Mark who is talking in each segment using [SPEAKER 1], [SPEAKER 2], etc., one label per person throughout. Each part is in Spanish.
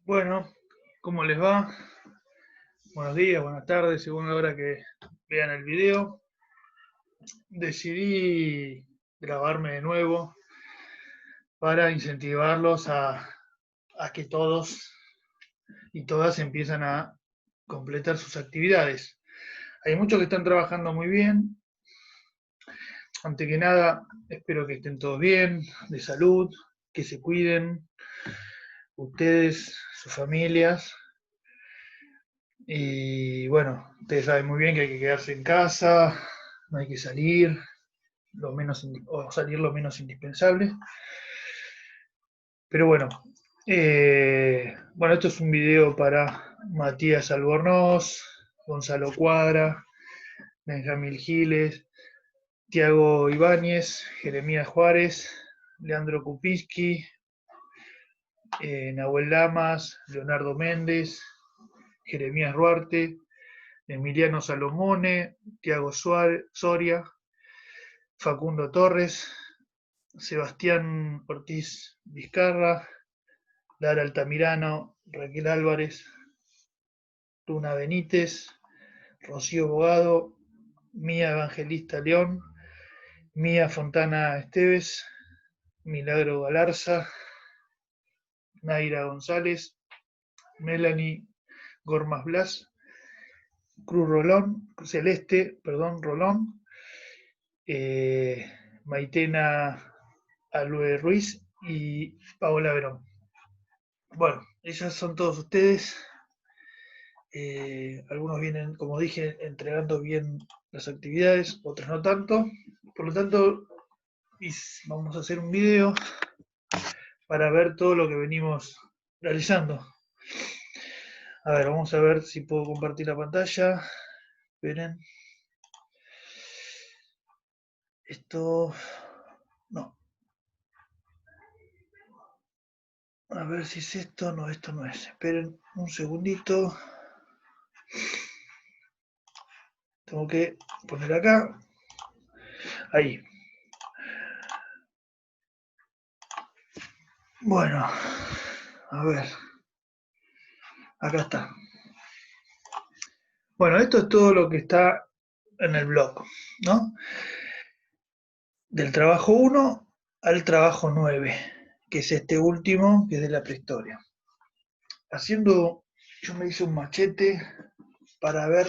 [SPEAKER 1] Bueno, ¿cómo les va? Buenos días, buenas tardes, según la hora que vean el video. Decidí grabarme de nuevo para incentivarlos a que todos y todas empiezan a completar sus actividades. Hay muchos que están trabajando muy bien. Ante que nada, espero que estén todos bien, de salud, que se cuiden, ustedes, sus familias. Y bueno, ustedes saben muy bien que hay que quedarse en casa, no hay que salir, o salir lo menos indispensable. Pero bueno, esto es un video para Matías Albornoz, Gonzalo Cuadra, Benjamín Giles, Tiago Ibáñez, Jeremías Juárez, Leandro Kupiski, Nahuel Lamas, Leonardo Méndez, Jeremías Ruarte, Emiliano Salomone, Tiago Soria, Facundo Torres, Sebastián Ortiz Vizcarra, Lara Altamirano, Raquel Álvarez, Luna Benítez, Rocío Bogado, Mía Evangelista León, Mía Fontana Esteves, Milagro Galarza, Naira González, Melanie Gormas Blas, Cruz Rolón, Celeste, perdón, Rolón, eh, Maitena Alue Ruiz y Paola Verón. Bueno, ellas son todos ustedes. Algunos vienen, como dije, entregando bien las actividades, otros no tanto. Por lo tanto, vamos a hacer un video para ver todo lo que venimos realizando. A ver, vamos a ver si puedo compartir la pantalla. Esperen. Esto... No. A ver si es esto. No, esto no es. Esperen un segundito. Tengo que poner acá. Ahí. Bueno. A ver. Acá está. Bueno, esto es todo lo que está en el blog, ¿no? Del trabajo 1 al trabajo 9, que es este último, que es de la prehistoria. Haciendo, yo me hice un machete para ver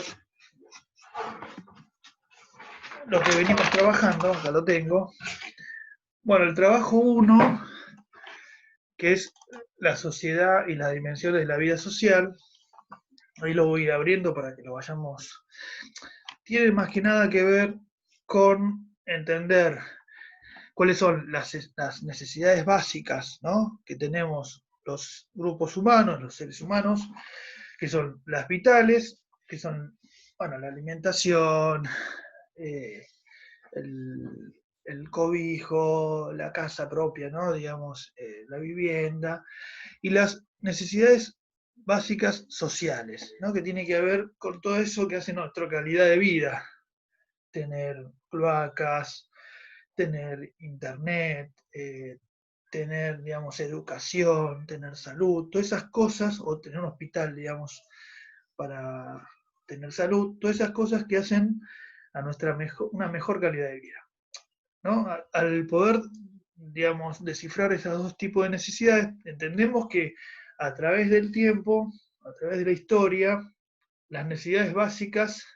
[SPEAKER 1] lo que venimos trabajando, acá lo tengo. Bueno, el trabajo 1, que es la sociedad y las dimensiones de la vida social, ahí lo voy a ir abriendo para que lo vayamos. Tiene más que nada que ver con entender cuáles son las necesidades básicas, ¿no?, que tenemos los grupos humanos, los seres humanos, que son las vitales, que son, bueno, la alimentación, eh, el, el, cobijo, la casa propia, ¿no?, digamos, la vivienda, y las necesidades básicas sociales, ¿no?, que tiene que ver con todo eso que hace nuestra calidad de vida, tener cloacas, tener internet, tener, digamos, educación, tener salud, todas esas cosas, o tener un hospital, digamos, para tener salud, todas esas cosas que hacen a una mejor calidad de vida, ¿no? Al poder, digamos, descifrar esos dos tipos de necesidades, entendemos que a través del tiempo, a través de la historia, las necesidades básicas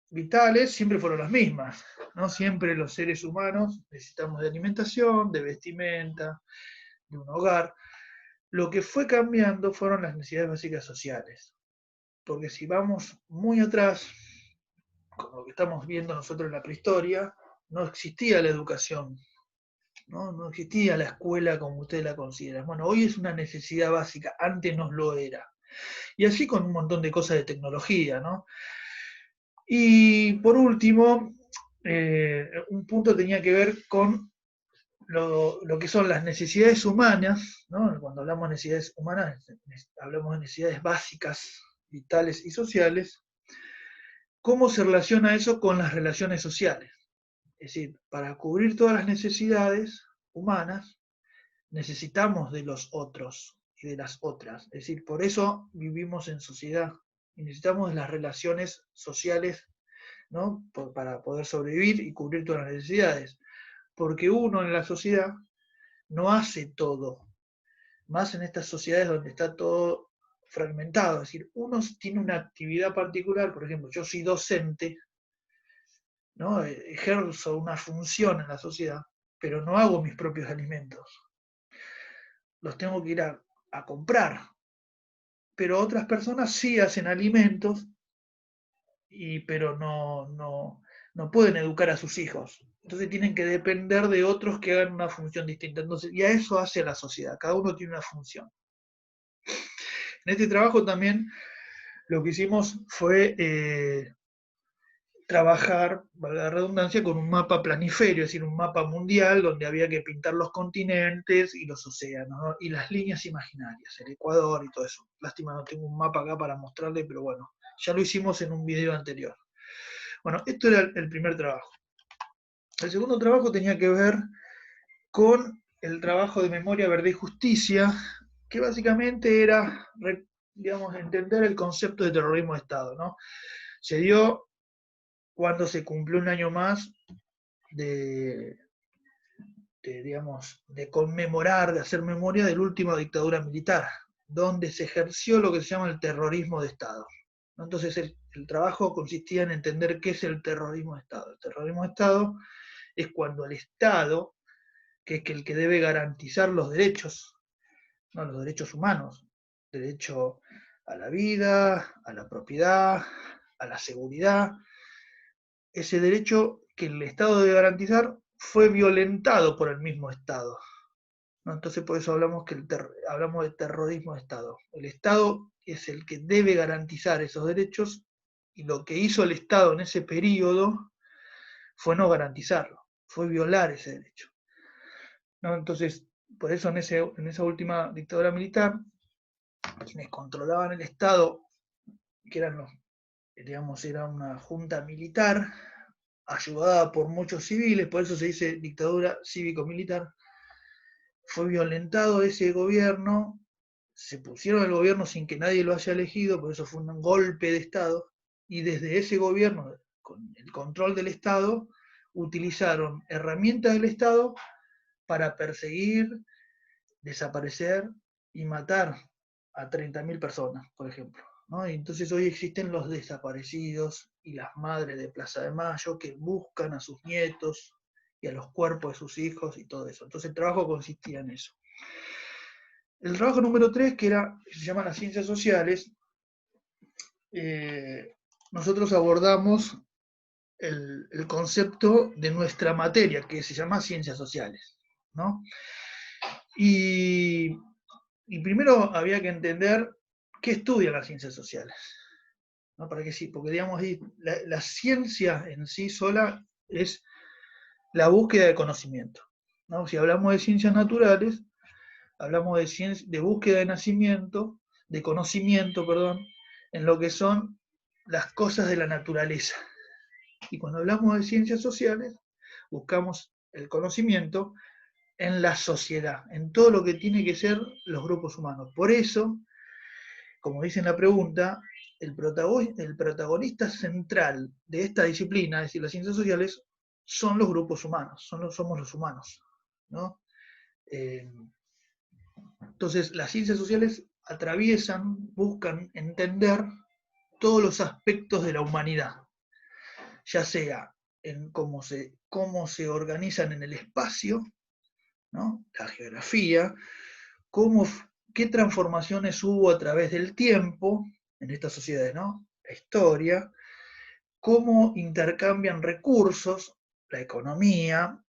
[SPEAKER 1] vitales siempre fueron las mismas, ¿no? Siempre los seres humanos necesitamos de alimentación, de vestimenta, de un hogar. Lo que fue cambiando fueron las necesidades básicas sociales, porque si vamos muy atrás, con lo que estamos viendo nosotros en la prehistoria, no existía la educación, no existía la escuela como ustedes la consideran. Bueno, hoy es una necesidad básica, antes no lo era. Y así con un montón de cosas de tecnología, ¿no? Y por último, un punto tenía que ver con lo que son las necesidades humanas, ¿no? Cuando hablamos de necesidades humanas, hablamos de necesidades básicas, vitales y sociales. ¿Cómo se relaciona eso con las relaciones sociales? Es decir, para cubrir todas las necesidades humanas, necesitamos de los otros y de las otras. Es decir, por eso vivimos en sociedad y necesitamos de las relaciones sociales, ¿no? Para poder sobrevivir y cubrir todas las necesidades. Porque uno en la sociedad no hace todo, más en estas sociedades donde está todo fragmentado. Es decir, uno tiene una actividad particular, por ejemplo, yo soy docente, ¿no? Ejerzo una función en la sociedad, pero no hago mis propios alimentos. Los tengo que ir a comprar. Pero otras personas sí hacen alimentos, pero no pueden educar a sus hijos. Entonces tienen que depender de otros que hagan una función distinta. Entonces, y a eso hace la sociedad. Cada uno tiene una función. En este trabajo también lo que hicimos fue trabajar, valga la redundancia, con un mapa planiferio, es decir, un mapa mundial donde había que pintar los continentes y los océanos, ¿no? Y las líneas imaginarias, el Ecuador y todo eso. Lástima no tengo un mapa acá para mostrarle, pero bueno, ya lo hicimos en un video anterior. Bueno, esto era el primer trabajo. El segundo trabajo tenía que ver con el trabajo de memoria, verdad y justicia, que básicamente era, digamos, entender el concepto de terrorismo de Estado, ¿no? Se dio cuando se cumplió un año más digamos, de conmemorar, de hacer memoria de la última dictadura militar, donde se ejerció lo que se llama el terrorismo de Estado. Entonces el trabajo consistía en entender qué es el terrorismo de Estado. El terrorismo de Estado es cuando el Estado, que es el que debe garantizar los derechos, no los derechos humanos, derecho a la vida, a la propiedad, a la seguridad, ese derecho que el Estado debe garantizar fue violentado por el mismo Estado, ¿no? Entonces por eso hablamos de terrorismo de Estado. El Estado es el que debe garantizar esos derechos y lo que hizo el Estado en ese periodo fue no garantizarlo, fue violar ese derecho, ¿no? Entonces, por eso en esa última dictadura militar, quienes controlaban el Estado, que eran digamos, era una junta militar, ayudada por muchos civiles, por eso se dice dictadura cívico-militar, fue violentado ese gobierno, se pusieron el gobierno sin que nadie lo haya elegido, por eso fue un golpe de Estado, y desde ese gobierno, con el control del Estado, utilizaron herramientas del Estado para perseguir, desaparecer y matar a 30.000 personas, por ejemplo, ¿no? Y entonces hoy existen los desaparecidos y las madres de Plaza de Mayo que buscan a sus nietos y a los cuerpos de sus hijos y todo eso. Entonces el trabajo consistía en eso. El trabajo número 3, que se llama las ciencias sociales, nosotros abordamos el concepto de nuestra materia, que se llama ciencias sociales, ¿no? Y primero había que entender qué estudian las ciencias sociales, ¿no? Para que sí, porque digamos, la ciencia en sí sola es la búsqueda de conocimiento, ¿no? Si hablamos de ciencias naturales, hablamos de búsqueda de nacimiento, de conocimiento, perdón, en lo que son las cosas de la naturaleza. Y cuando hablamos de ciencias sociales, buscamos el conocimiento en la sociedad, en todo lo que tiene que ser los grupos humanos. Por eso, como dice en la pregunta, el protagonista central de esta disciplina, es decir, las ciencias sociales, son los grupos humanos, somos los humanos, ¿no? Entonces, las ciencias sociales buscan entender todos los aspectos de la humanidad, ya sea en cómo se organizan en el espacio, ¿no? La geografía, qué transformaciones hubo a través del tiempo en estas sociedades, ¿no? La historia, cómo intercambian recursos, la economía,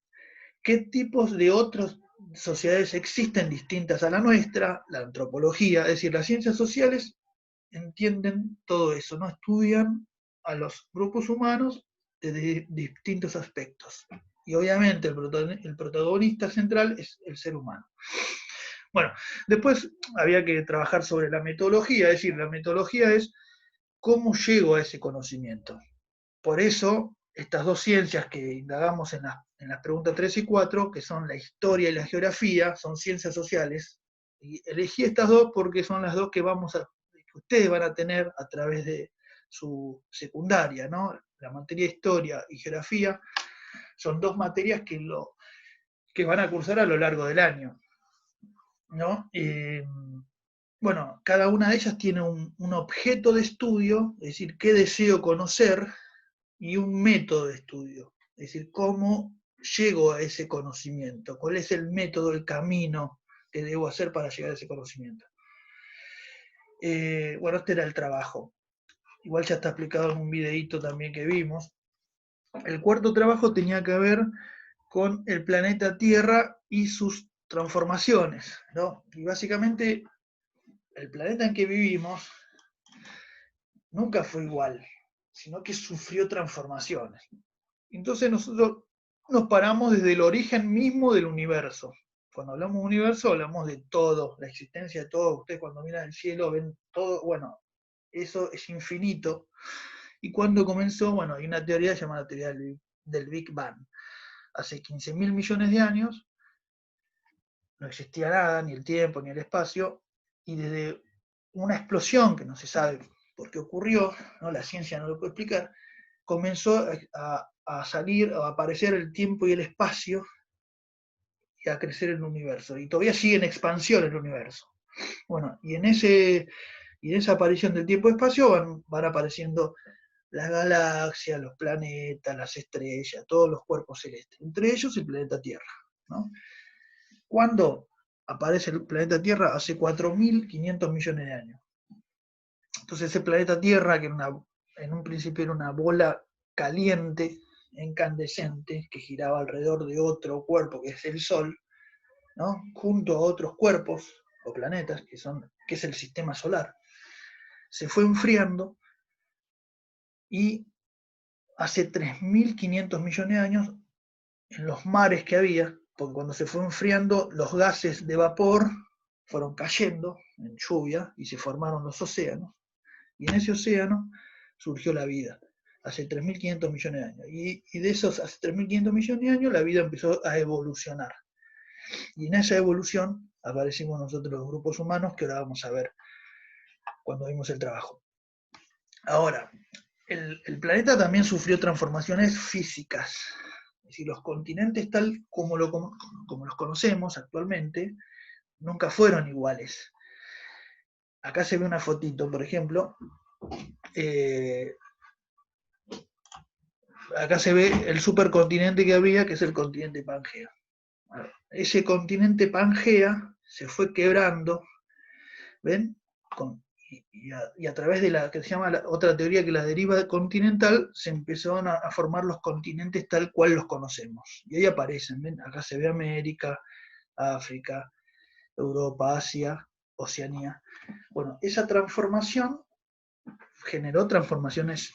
[SPEAKER 1] qué tipos de otras sociedades existen distintas a la nuestra, la antropología, es decir, las ciencias sociales entienden todo eso, no estudian a los grupos humanos de distintos aspectos. Y obviamente el protagonista central es el ser humano. Bueno, después había que trabajar sobre la metodología, es decir, la metodología es cómo llego a ese conocimiento. Por eso estas dos ciencias que indagamos en las preguntas 3 y 4, que son la historia y la geografía, son ciencias sociales. Y elegí estas dos porque son las dos que que ustedes van a tener a través de su secundaria, ¿no? La materia de historia y geografía son dos materias que van a cursar a lo largo del año, ¿no? Bueno, cada una de ellas tiene un objeto de estudio, es decir, qué deseo conocer, y un método de estudio, es decir, cómo llego a ese conocimiento, cuál es el método, el camino que debo hacer para llegar a ese conocimiento. Bueno, este era el trabajo. Igual ya está explicado en un videíto también que vimos. El cuarto trabajo tenía que ver con el planeta Tierra y sus transformaciones, ¿no? Y básicamente el planeta en que vivimos nunca fue igual, sino que sufrió transformaciones. Entonces nosotros nos paramos desde el origen mismo del universo. Cuando hablamos de universo hablamos de todo, la existencia de todo. Ustedes cuando miran el cielo ven todo, bueno, eso es infinito. Y cuando comenzó, bueno, hay una teoría llamada teoría del Big Bang. Hace 15.000 millones de años no existía nada, ni el tiempo, ni el espacio, y desde una explosión que no se sabe por qué ocurrió, ¿no? La ciencia no lo puede explicar, comenzó a salir, a aparecer el tiempo y el espacio y a crecer el universo. Y todavía sigue en expansión el universo. Bueno, y en esa aparición del tiempo y espacio van apareciendo las galaxias, los planetas, las estrellas, todos los cuerpos celestes, entre ellos el planeta Tierra, ¿no? ¿Cuándo aparece el planeta Tierra? Hace 4.500 millones de años. Entonces ese planeta Tierra, que en un principio era una bola caliente, incandescente, que giraba alrededor de otro cuerpo, que es el Sol, ¿no? Junto a otros cuerpos o planetas, que es el sistema solar, se fue enfriando y hace 3.500 millones de años, en los mares que había, porque cuando se fue enfriando, los gases de vapor fueron cayendo en lluvia y se formaron los océanos. Y en ese océano surgió la vida, hace 3.500 millones de años. Y de esos hace 3.500 millones de años, la vida empezó a evolucionar. Y en esa evolución aparecimos nosotros los grupos humanos, que ahora vamos a ver cuando vimos el trabajo. Ahora, el planeta también sufrió transformaciones físicas. Es decir, los continentes tal como los conocemos actualmente, nunca fueron iguales. Acá se ve una fotito, por ejemplo. Acá se ve el supercontinente que había, que es el continente Pangea. Ese continente Pangea se fue quebrando, ¿ven? Y a través de la que se llama otra teoría, que la deriva continental, se empezaron a formar los continentes tal cual los conocemos. Y ahí aparecen, ¿ven? Acá se ve América, África, Europa, Asia, Oceanía. Bueno, esa transformación generó transformaciones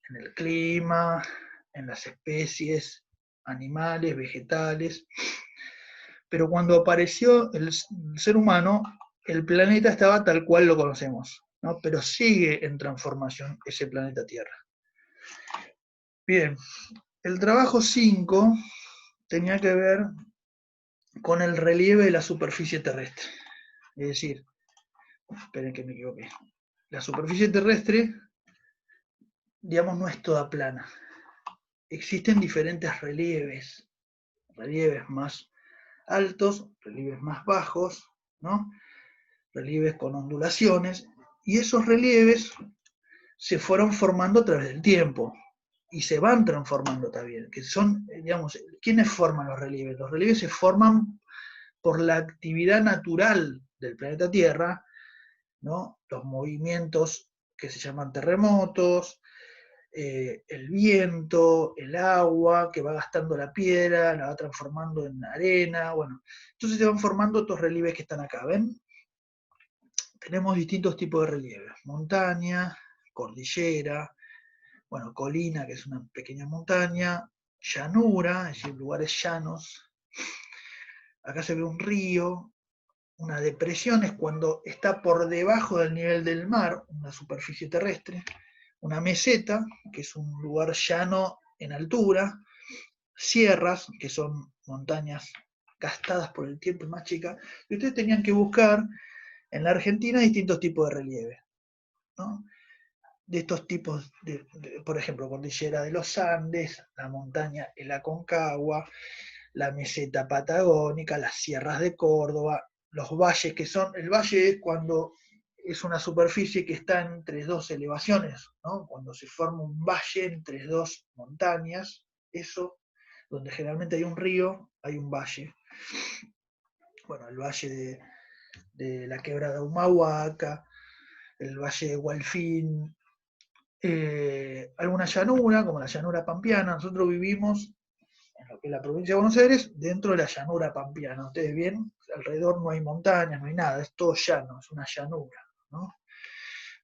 [SPEAKER 1] en el clima, en las especies, animales, vegetales. Pero cuando apareció el ser humano, el planeta estaba tal cual lo conocemos, ¿no? Pero sigue en transformación ese planeta Tierra. Bien, el trabajo 5 tenía que ver con el relieve de la superficie terrestre. Es decir, esperen que me equivoqué. La superficie terrestre, digamos, no es toda plana. Existen diferentes relieves más altos, relieves más bajos, ¿no? Relieves con ondulaciones, y esos relieves se fueron formando a través del tiempo y se van transformando también, que son, digamos, ¿quiénes forman los relieves? Los relieves se forman por la actividad natural del planeta Tierra, ¿no? Los movimientos que se llaman terremotos, el viento, el agua que va gastando la piedra, la va transformando en arena, bueno, entonces se van formando estos relieves que están acá, ¿ven? Tenemos distintos tipos de relieves, montaña, cordillera, bueno, colina, que es una pequeña montaña, llanura, es decir, lugares llanos. Acá se ve un río, una depresión es cuando está por debajo del nivel del mar, una superficie terrestre, una meseta, que es un lugar llano en altura, sierras, que son montañas gastadas por el tiempo y más chicas, y ustedes tenían que buscar en la Argentina distintos tipos de relieve, ¿no? De estos tipos, por ejemplo, cordillera de los Andes, la montaña el Aconcagua, la meseta patagónica, las sierras de Córdoba, los valles que son, el valle es cuando es una superficie que está entre dos elevaciones, ¿no? Cuando se forma un valle entre dos montañas, eso, donde generalmente hay un río, hay un valle. Bueno, el valle de la quebrada Humahuaca, el valle de Gualfín, alguna llanura, como la llanura pampeana. Nosotros vivimos en lo que es la provincia de Buenos Aires, dentro de la llanura pampeana. Ustedes ven, alrededor no hay montañas, no hay nada, es todo llano, es una llanura, ¿no?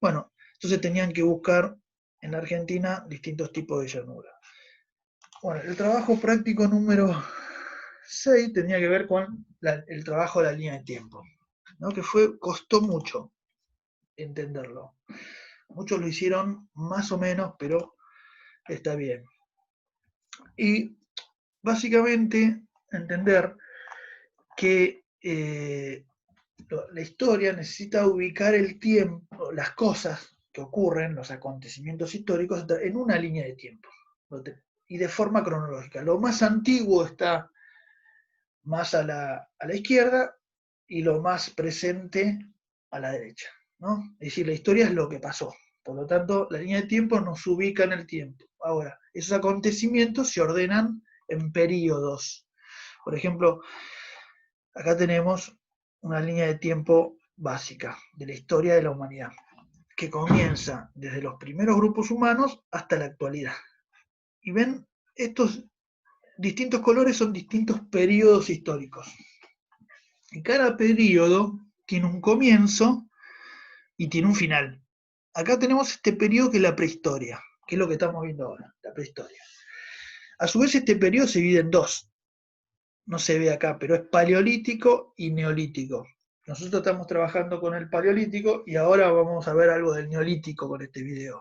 [SPEAKER 1] Bueno, entonces tenían que buscar en la Argentina distintos tipos de llanura. Bueno, el trabajo práctico número 6 tenía que ver con el trabajo de la línea de tiempo, ¿no? Que costó mucho entenderlo. Muchos lo hicieron más o menos, pero está bien. Y básicamente entender que la historia necesita ubicar el tiempo, las cosas que ocurren, los acontecimientos históricos, en una línea de tiempo y de forma cronológica. Lo más antiguo está más a la izquierda y lo más presente a la derecha, ¿no? Es decir, la historia es lo que pasó. Por lo tanto, la línea de tiempo nos ubica en el tiempo. Ahora, esos acontecimientos se ordenan en periodos. Por ejemplo, acá tenemos una línea de tiempo básica de la historia de la humanidad, que comienza desde los primeros grupos humanos hasta la actualidad. Y ven, estos distintos colores son distintos periodos históricos. Y cada periodo tiene un comienzo y tiene un final. Acá tenemos este periodo que es la prehistoria, que es lo que estamos viendo ahora, la prehistoria. A su vez, este periodo se divide en dos. No se ve acá, pero es paleolítico y neolítico. Nosotros estamos trabajando con el paleolítico y ahora vamos a ver algo del neolítico con este video.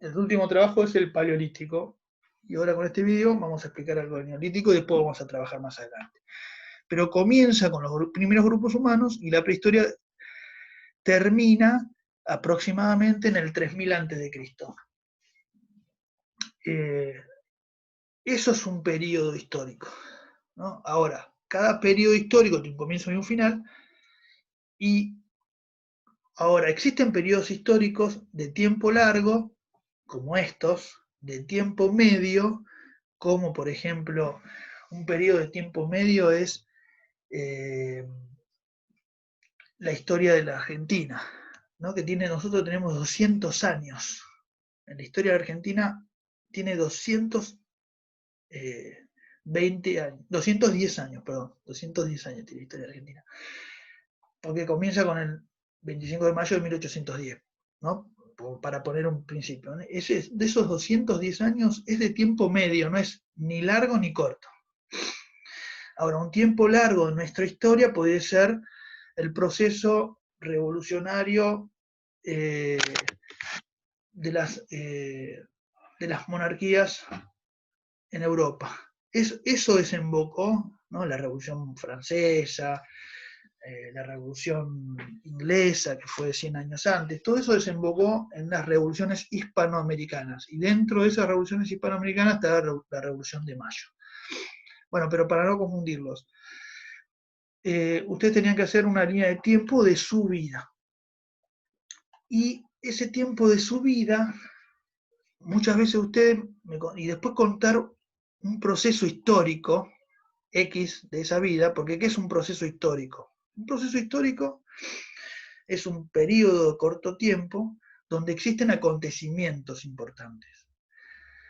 [SPEAKER 1] El último trabajo es el paleolítico y ahora con este video vamos a explicar algo del neolítico y después vamos a trabajar más adelante. Pero comienza con los primeros grupos humanos y la prehistoria termina aproximadamente en el 3000 a.C. Eso es un periodo histórico, ¿no? Ahora, cada periodo histórico tiene un comienzo y un final, y ahora existen periodos históricos de tiempo largo, como estos, de tiempo medio, como por ejemplo, un periodo de tiempo medio es la historia de la Argentina, ¿no? Que nosotros tenemos 200 años. En la historia de Argentina tiene 220 años, 210 años, perdón, 210 años tiene la historia de Argentina. Porque comienza con el 25 de mayo de 1810, ¿no? Para poner un principio. De esos 210 años es de tiempo medio, no es ni largo ni corto. Ahora, un tiempo largo en nuestra historia puede ser el proceso revolucionario de las monarquías en Europa. Eso desembocó, ¿no? La Revolución Francesa, la Revolución Inglesa, que fue 100 años antes, todo eso desembocó en las revoluciones hispanoamericanas. Y dentro de esas revoluciones hispanoamericanas está la Revolución de Mayo. Bueno, pero para no confundirlos, ustedes tenían que hacer una línea de tiempo de su vida. Y ese tiempo de su vida, muchas veces ustedes, y después contar un proceso histórico X de esa vida, porque ¿qué es un proceso histórico? Un proceso histórico es un periodo de corto tiempo donde existen acontecimientos importantes.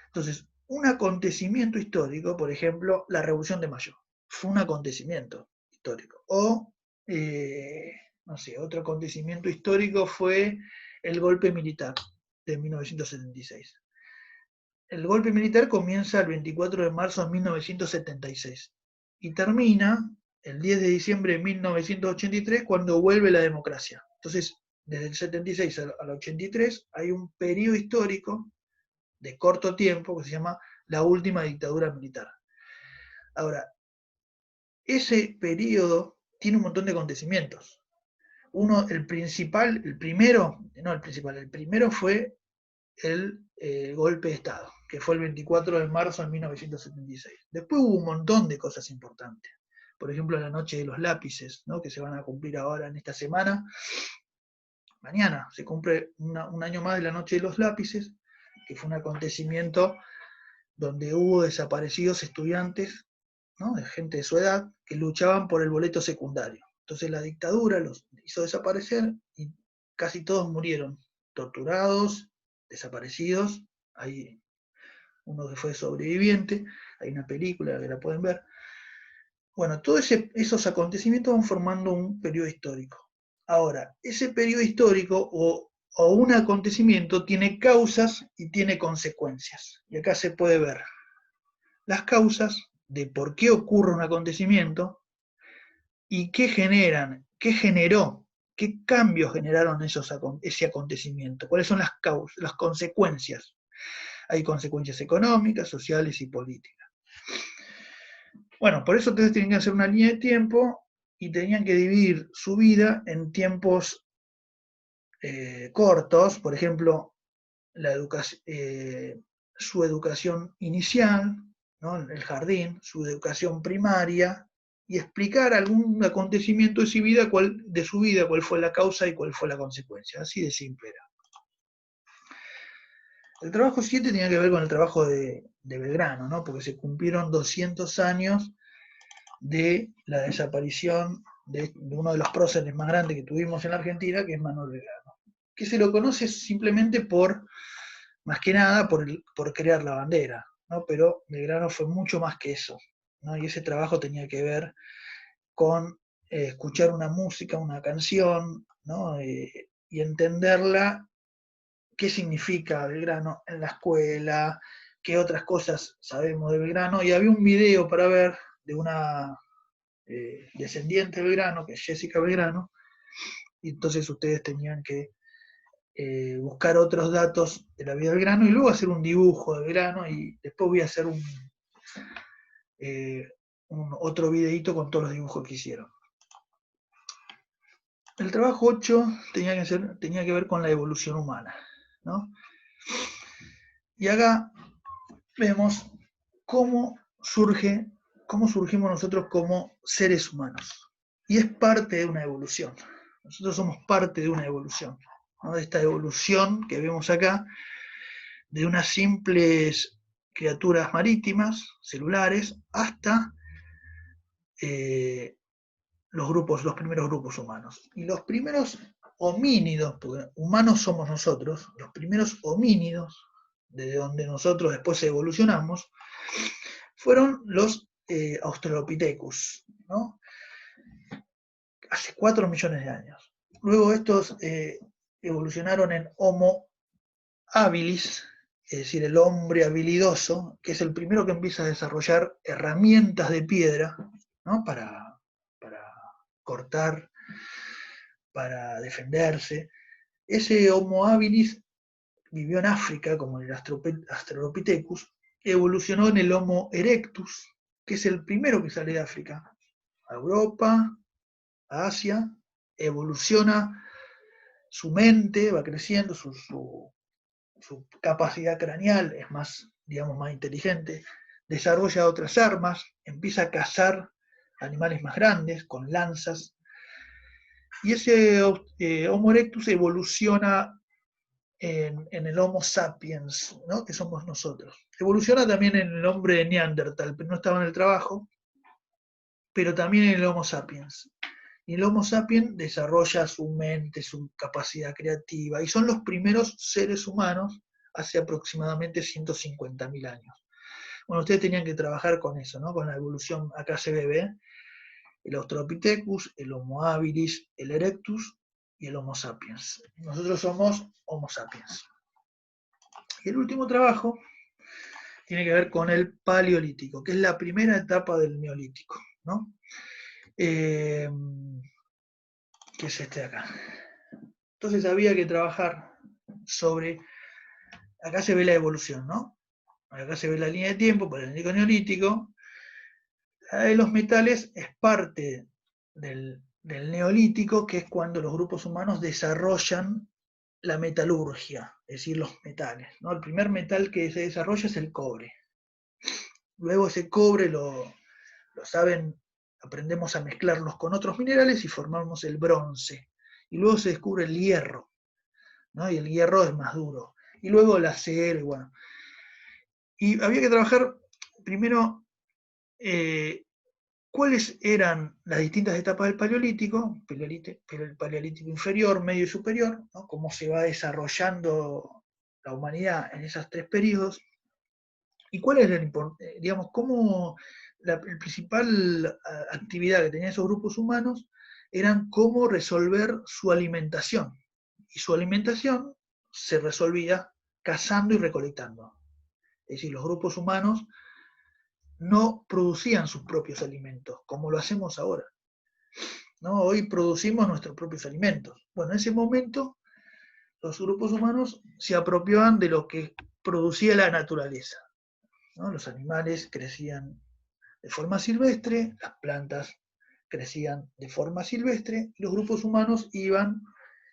[SPEAKER 1] Entonces, un acontecimiento histórico, por ejemplo, la Revolución de Mayo, fue un acontecimiento histórico. O, no sé, otro acontecimiento histórico fue el golpe militar de 1976. El golpe militar comienza el 24 de marzo de 1976 y termina el 10 de diciembre de 1983 cuando vuelve la democracia. Entonces, desde el 76 al 83 hay un periodo histórico de corto tiempo, que se llama la última dictadura militar. Ahora, ese periodo tiene un montón de acontecimientos. El primero fue el golpe de Estado, que fue el 24 de marzo de 1976. Después hubo un montón de cosas importantes. Por ejemplo, la noche de los lápices, ¿no? Que se van a cumplir ahora en esta semana. Mañana se cumple un año más de la noche de los lápices, que fue un acontecimiento donde hubo desaparecidos estudiantes, ¿no? De gente de su edad, que luchaban por el boleto secundario. Entonces la dictadura los hizo desaparecer y casi todos murieron, torturados, desaparecidos. Hay uno que fue sobreviviente, hay una película que la pueden ver. Bueno, todos esos acontecimientos van formando un periodo histórico. Ahora, ese periodo histórico o un acontecimiento tiene causas y tiene consecuencias. Y acá se puede ver las causas de por qué ocurre un acontecimiento y qué generó, qué cambios generaron ese acontecimiento, cuáles son las consecuencias. Hay consecuencias económicas, sociales y políticas. Bueno, por eso ustedes tienen que hacer una línea de tiempo y tenían que dividir su vida en tiempos cortos, por ejemplo, su educación inicial, ¿no? El jardín, su educación primaria, y explicar algún acontecimiento de su vida, cuál fue la causa y cuál fue la consecuencia. Así de simple era. El trabajo 7 tenía que ver con el trabajo de Belgrano, ¿no? Porque se cumplieron 200 años de la desaparición de uno de los próceres más grandes que tuvimos en la Argentina, que es Manuel Belgrano, que se lo conoce simplemente más que nada, por crear la bandera, ¿no? Pero Belgrano fue mucho más que eso, ¿no? Y ese trabajo tenía que ver con escuchar una música, una canción, ¿no? Y entenderla, qué significa Belgrano en la escuela, qué otras cosas sabemos de Belgrano, y había un video para ver de una descendiente de Belgrano, que es Jessica Belgrano, y entonces ustedes tenían que buscar otros datos de la vida de Belgrano y luego hacer un dibujo de Belgrano, y después voy a hacer otro videito con todos los dibujos que hicieron. El trabajo 8 tenía que ver con la evolución humana, ¿no? Y acá vemos cómo surgimos nosotros como seres humanos. Y es parte de una evolución. Nosotros somos parte de una evolución, ¿no? De esta evolución que vemos acá, de unas simples criaturas marítimas, celulares, hasta los primeros grupos humanos. Y los primeros homínidos, porque humanos somos nosotros, los primeros homínidos, de donde nosotros después evolucionamos, fueron los Australopithecus, ¿no? Hace 4 millones de años. Luego estos evolucionaron en Homo habilis, es decir, el hombre habilidoso, que es el primero que empieza a desarrollar herramientas de piedra, ¿no? Para cortar, para defenderse. Ese Homo habilis vivió en África, como el Australopithecus, evolucionó en el Homo erectus, que es el primero que sale de África a Europa, a Asia, evoluciona su mente, va creciendo, su capacidad craneal es más, digamos, más inteligente, desarrolla otras armas, empieza a cazar animales más grandes con lanzas, y ese Homo erectus evoluciona en el Homo sapiens, ¿no? Que somos nosotros. Evoluciona también en el hombre de Neandertal, pero no estaba en el trabajo, pero también en el Homo sapiens. Y el Homo sapiens desarrolla su mente, su capacidad creativa, y son los primeros seres humanos hace aproximadamente 150.000 años. Bueno, ustedes tenían que trabajar con eso, ¿no? Con la evolución. Acá se ve el Australopithecus, el Homo habilis, el Erectus y el Homo sapiens. Nosotros somos Homo sapiens. Y el último trabajo tiene que ver con el Paleolítico, que es la primera etapa del Neolítico, ¿no? Que es este de acá. Entonces había que trabajar sobre acá se ve la evolución, ¿no? Acá se ve la línea de tiempo, paleolítico neolítico. La de los metales es parte del neolítico, que es cuando los grupos humanos desarrollan la metalurgia, es decir, los metales, ¿no? El primer metal que se desarrolla es el cobre. Luego ese cobre lo saben, aprendemos a mezclarlos con otros minerales y formamos el bronce. Y luego se descubre el hierro, ¿no? Y el hierro es más duro. Y luego el acero, y bueno. Y había que trabajar primero cuáles eran las distintas etapas del paleolítico, el paleolítico inferior, medio y superior, ¿no? Cómo se va desarrollando la humanidad en esos tres periodos, y cuál es digamos, cómo la principal actividad que tenían esos grupos humanos eran cómo resolver su alimentación. Y su alimentación se resolvía cazando y recolectando. Es decir, los grupos humanos no producían sus propios alimentos, como lo hacemos ahora, ¿no? Hoy producimos nuestros propios alimentos. Bueno, en ese momento los grupos humanos se apropiaban de lo que producía la naturaleza, ¿no? Los animales crecían de forma silvestre, las plantas crecían de forma silvestre, y los grupos humanos iban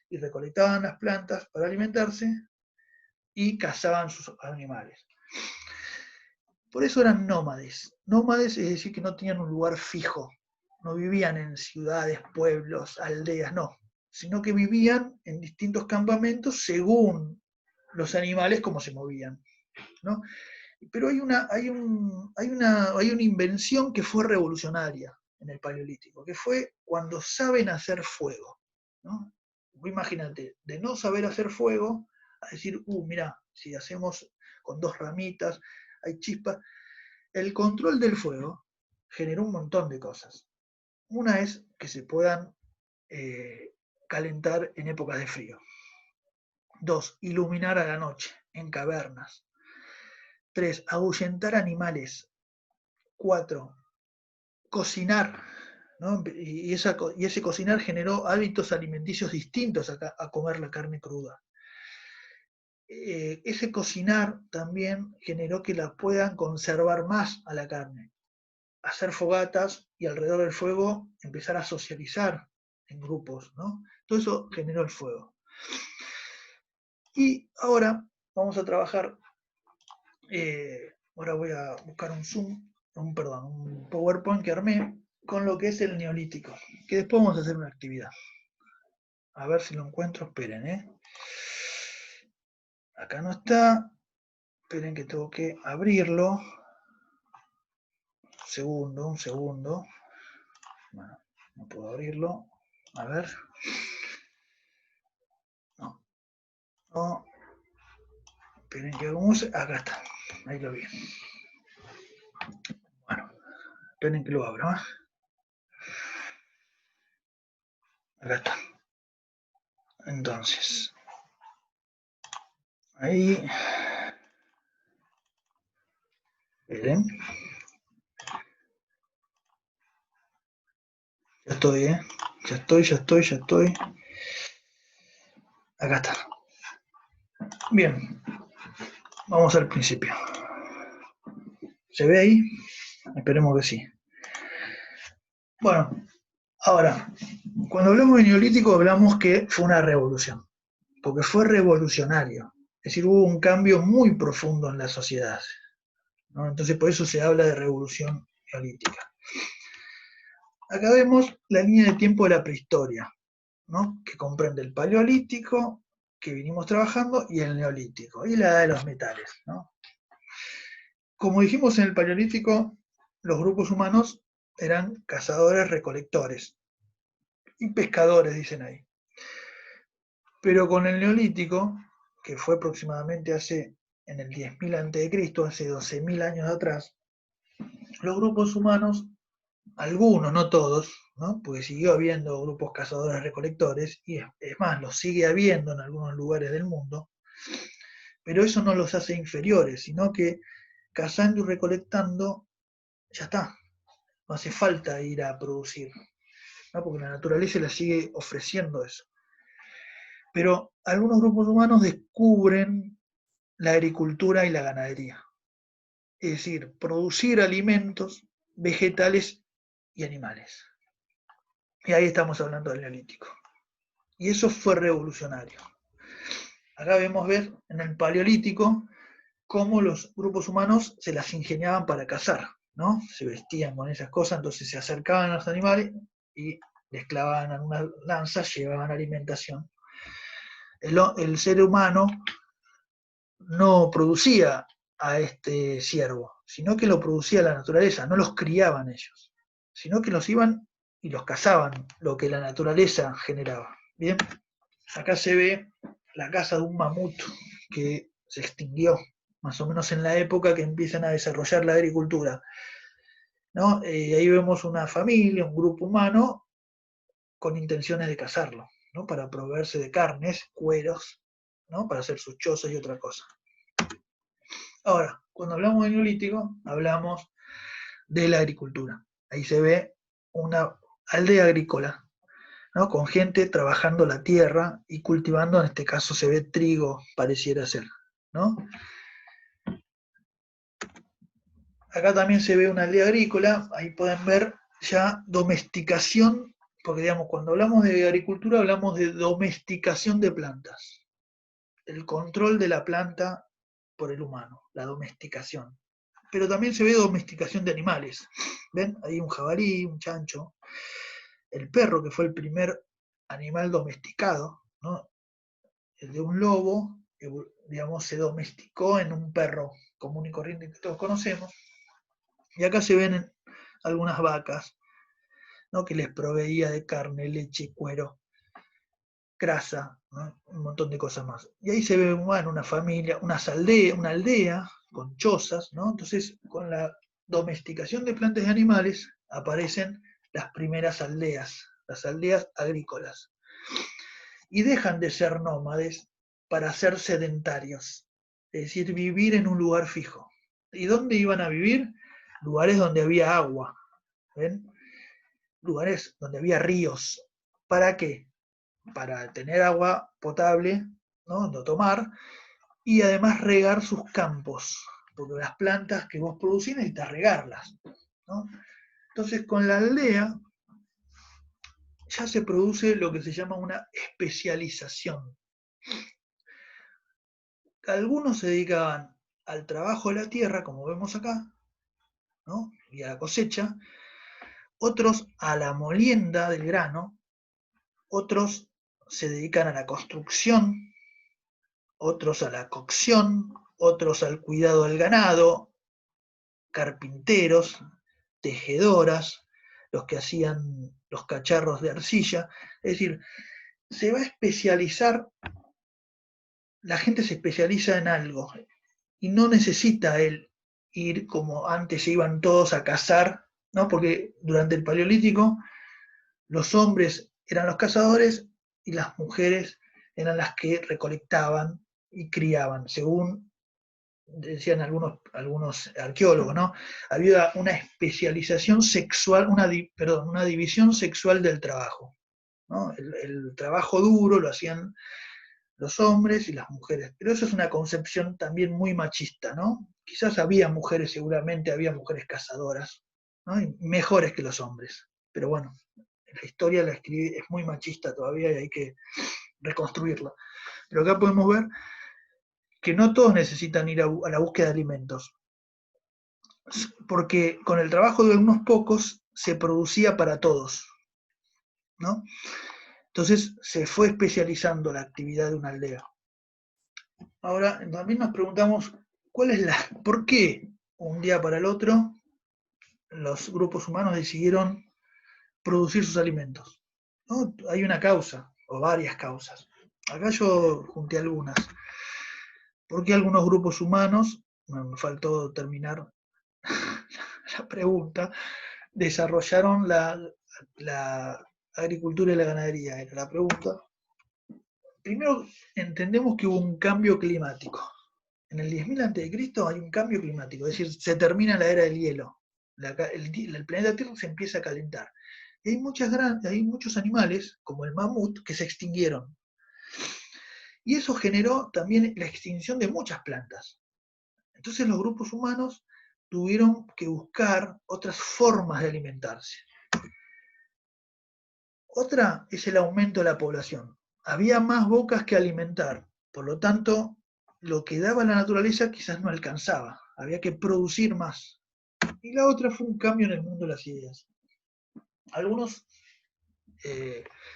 [SPEAKER 1] y recolectaban las plantas para alimentarse y cazaban sus animales. Por eso eran nómades. Nómades es decir que no tenían un lugar fijo, no vivían en ciudades, pueblos, aldeas, no, sino que vivían en distintos campamentos según los animales como se movían, ¿no? Pero hay una invención que fue revolucionaria en el Paleolítico, que fue cuando saben hacer fuego, ¿no? Imagínate, de no saber hacer fuego, a decir, mira, si hacemos con dos ramitas, hay chispas. El control del fuego generó un montón de cosas. Una es que se puedan calentar en épocas de frío. Dos, iluminar a la noche, en cavernas. Tres, ahuyentar animales. Cuatro, cocinar, ¿no? Y ese cocinar generó hábitos alimenticios distintos a comer la carne cruda. Ese cocinar también generó que la puedan conservar más a la carne. Hacer fogatas y alrededor del fuego empezar a socializar en grupos, ¿no? Todo eso generó el fuego. Y ahora vamos a trabajar, ahora voy a buscar un PowerPoint que armé con lo que es el neolítico, que después vamos a hacer una actividad. A ver si lo encuentro, esperen, Acá no está, esperen que tengo que abrirlo. Un segundo. Bueno, no puedo abrirlo. A ver. No. Esperen que hagamos. Acá está. Ahí lo vi. Bueno, esperen que lo abro. Acá está. Entonces. Ahí. Esperen. Ya estoy, Ya estoy. Acá está. Bien. Vamos al principio. ¿Se ve ahí? Esperemos que sí. Bueno, ahora, cuando hablamos de neolítico hablamos que fue una revolución, porque fue revolucionario. Es decir, hubo un cambio muy profundo en la sociedad, ¿no? Entonces por eso se habla de revolución neolítica. Acá vemos la línea de tiempo de la prehistoria, ¿no? Que comprende el paleolítico, que vinimos trabajando, y el neolítico, y la edad de los metales, ¿no? Como dijimos en el paleolítico, los grupos humanos eran cazadores, recolectores y pescadores, dicen ahí. Pero con el neolítico, que fue aproximadamente en el 10.000 a.C., hace 12.000 años atrás, los grupos humanos, algunos, no todos, ¿no? Porque siguió habiendo grupos cazadores-recolectores, y es más, los sigue habiendo en algunos lugares del mundo, pero eso no los hace inferiores, sino que cazando y recolectando, ya está, no hace falta ir a producir, ¿no? Porque la naturaleza la sigue ofreciendo eso. Pero algunos grupos humanos descubren la agricultura y la ganadería. Es decir, producir alimentos, vegetales y animales. Y ahí estamos hablando del Neolítico. Y eso fue revolucionario. Acá vemos ver en el Paleolítico cómo los grupos humanos se las ingeniaban para cazar, ¿no? Se vestían con esas cosas, entonces se acercaban a los animales y les clavaban en una lanza, llevaban alimentación. El ser humano no producía a este ciervo, sino que lo producía la naturaleza, no los criaban ellos, sino que los iban y los cazaban, lo que la naturaleza generaba. Bien, acá se ve la caza de un mamut que se extinguió, más o menos en la época que empiezan a desarrollar la agricultura, ¿no? Ahí vemos una familia, un grupo humano, con intenciones de cazarlo, ¿no? Para proveerse de carnes, cueros, ¿no? Para hacer sus chozas y otra cosa. Ahora, cuando hablamos de Neolítico, hablamos de la agricultura. Ahí se ve una aldea agrícola, ¿no? Con gente trabajando la tierra y cultivando, en este caso se ve trigo, pareciera ser, ¿no? Acá también se ve una aldea agrícola, ahí pueden ver ya domesticación, porque digamos, cuando hablamos de agricultura hablamos de domesticación de plantas, el control de la planta por el humano, la domesticación. Pero también se ve domesticación de animales. ¿Ven? Ahí un jabalí, un chancho, el perro, que fue el primer animal domesticado, ¿no? El de un lobo, que, digamos, se domesticó en un perro común y corriente que todos conocemos. Y acá se ven algunas vacas, ¿no? Que les proveía de carne, leche, cuero, grasa, ¿no? Un montón de cosas más. Y ahí se ve, bueno, una familia, una aldea con chozas, ¿no? Entonces, con la domesticación de plantas y animales aparecen las primeras aldeas, las aldeas agrícolas. Y dejan de ser nómades para ser sedentarios, es decir, vivir en un lugar fijo. ¿Y dónde iban a vivir? Lugares donde había agua, ¿ven? Lugares donde había ríos. ¿Para qué? Para tener agua potable, ¿no? No tomar, y además regar sus campos, porque las plantas que vos producís necesitas regarlas, ¿no? Entonces, con la aldea ya se produce lo que se llama una especialización. Algunos se dedicaban al trabajo de la tierra, como vemos acá, ¿no? Y a la cosecha, otros a la molienda del grano, otros se dedican a la construcción, otros a la cocción, otros al cuidado del ganado, carpinteros, tejedoras, los que hacían los cacharros de arcilla. Es decir, se va a especializar, la gente se especializa en algo y no necesita él ir como antes se iban todos a cazar, ¿no? Porque durante el Paleolítico los hombres eran los cazadores y las mujeres eran las que recolectaban y criaban, según decían algunos arqueólogos, ¿no? Había una especialización sexual, una división sexual del trabajo, ¿no? El trabajo duro lo hacían los hombres y las mujeres, pero eso es una concepción también muy machista, ¿no? Quizás había mujeres, seguramente había mujeres cazadoras, ¿no? Y mejores que los hombres, pero bueno, la historia la escribí, es muy machista todavía y hay que reconstruirla. Pero acá podemos ver que no todos necesitan ir a la búsqueda de alimentos, porque con el trabajo de unos pocos se producía para todos, ¿no? Entonces se fue especializando la actividad de una aldea. Ahora también nos preguntamos por qué un día para el otro los grupos humanos decidieron producir sus alimentos, ¿no? Hay una causa, o varias causas. Acá yo junté algunas. ¿Por qué algunos grupos humanos, me faltó terminar la pregunta, desarrollaron la agricultura y la ganadería? Era la pregunta. Primero, entendemos que hubo un cambio climático. En el 10.000 a.C. hay un cambio climático, es decir, se termina la era del hielo. El planeta Tierra se empieza a calentar. Y hay muchos animales, como el mamut, que se extinguieron. Y eso generó también la extinción de muchas plantas. Entonces los grupos humanos tuvieron que buscar otras formas de alimentarse. Otra es el aumento de la población. Había más bocas que alimentar, por lo tanto, lo que daba la naturaleza quizás no alcanzaba, había que producir más. Y la otra fue un cambio en el mundo de las ideas. Algunos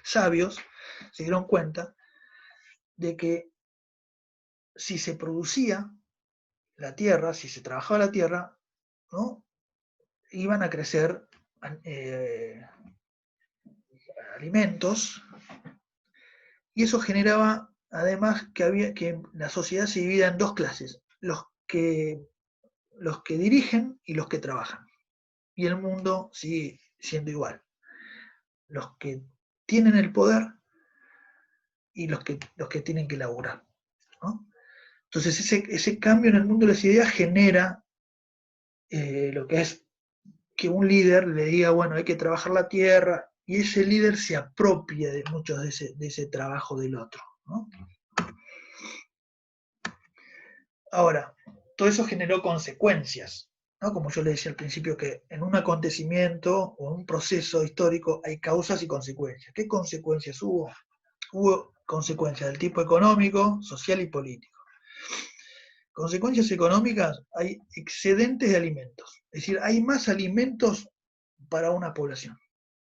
[SPEAKER 1] sabios se dieron cuenta de que si se producía la tierra, si se trabajaba la tierra, ¿no? Iban a crecer alimentos, y eso generaba además que la sociedad se divida en dos clases, los que dirigen y los que trabajan. Y el mundo sigue siendo igual. Los que tienen el poder y los que tienen que laburar, ¿no? Entonces ese cambio en el mundo de las ideas genera lo que es que un líder le diga, bueno, hay que trabajar la tierra, y ese líder se apropia de muchos de ese trabajo del otro, ¿no? Ahora, todo eso generó consecuencias, ¿no? Como yo le decía al principio, que en un acontecimiento o en un proceso histórico hay causas y consecuencias. ¿Qué consecuencias hubo? Hubo consecuencias del tipo económico, social y político. Consecuencias económicas, hay excedentes de alimentos. Es decir, hay más alimentos para una población.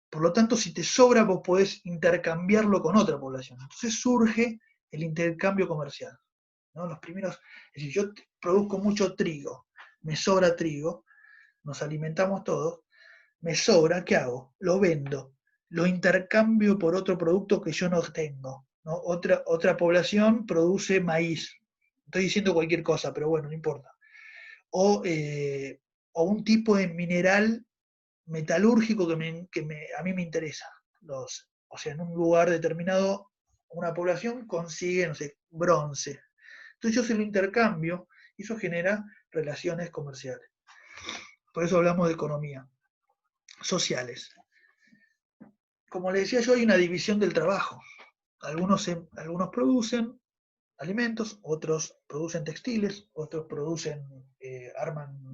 [SPEAKER 1] Por lo tanto, si te sobra, vos podés intercambiarlo con otra población. Entonces surge el intercambio comercial, ¿no? Los primeros, es decir, yo produzco mucho trigo, me sobra trigo, nos alimentamos todos, me sobra, ¿qué hago? Lo vendo, lo intercambio por otro producto que yo no tengo, ¿no? Otra población produce maíz, estoy diciendo cualquier cosa, pero bueno, no importa. O un tipo de mineral metalúrgico a mí me interesa. O sea, en un lugar determinado, una población consigue, no sé, bronce. Entonces yo se lo intercambio y eso genera relaciones comerciales. Por eso hablamos de economía. Sociales. Como les decía yo, hay una división del trabajo. Algunos producen alimentos, otros producen textiles, otros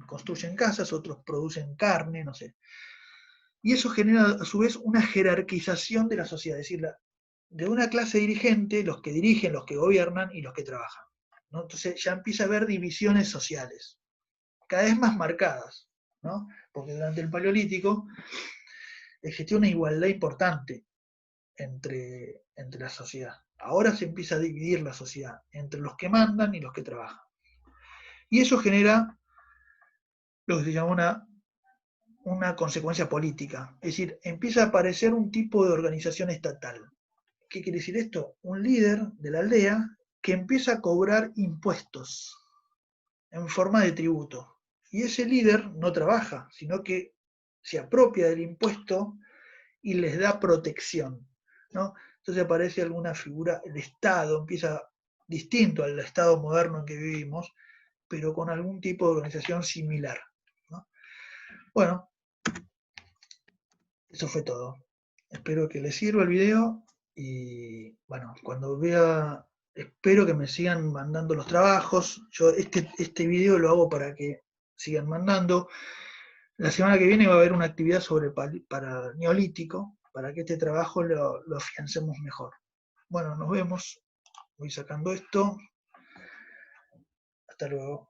[SPEAKER 1] construyen casas, otros producen carne, no sé. Y eso genera a su vez una jerarquización de la sociedad, es decir, de una clase dirigente, los que dirigen, los que gobiernan y los que trabajan, ¿no? Entonces ya empieza a haber divisiones sociales, cada vez más marcadas, ¿no? Porque durante el Paleolítico existió una igualdad importante entre la sociedad. Ahora se empieza a dividir la sociedad entre los que mandan y los que trabajan. Y eso genera lo que se llama una consecuencia política. Es decir, empieza a aparecer un tipo de organización estatal. ¿Qué quiere decir esto? Un líder de la aldea que empieza a cobrar impuestos en forma de tributo. Y ese líder no trabaja, sino que se apropia del impuesto y les da protección, ¿no? Entonces aparece alguna figura, el Estado empieza distinto al Estado moderno en que vivimos, pero con algún tipo de organización similar, ¿no? Bueno, eso fue todo. Espero que les sirva el video y bueno, cuando vea, espero que me sigan mandando los trabajos. Yo este video lo hago para que sigan mandando. La semana que viene va a haber una actividad para neolítico, para que este trabajo lo afiancemos mejor. Bueno, nos vemos. Voy sacando esto. Hasta luego.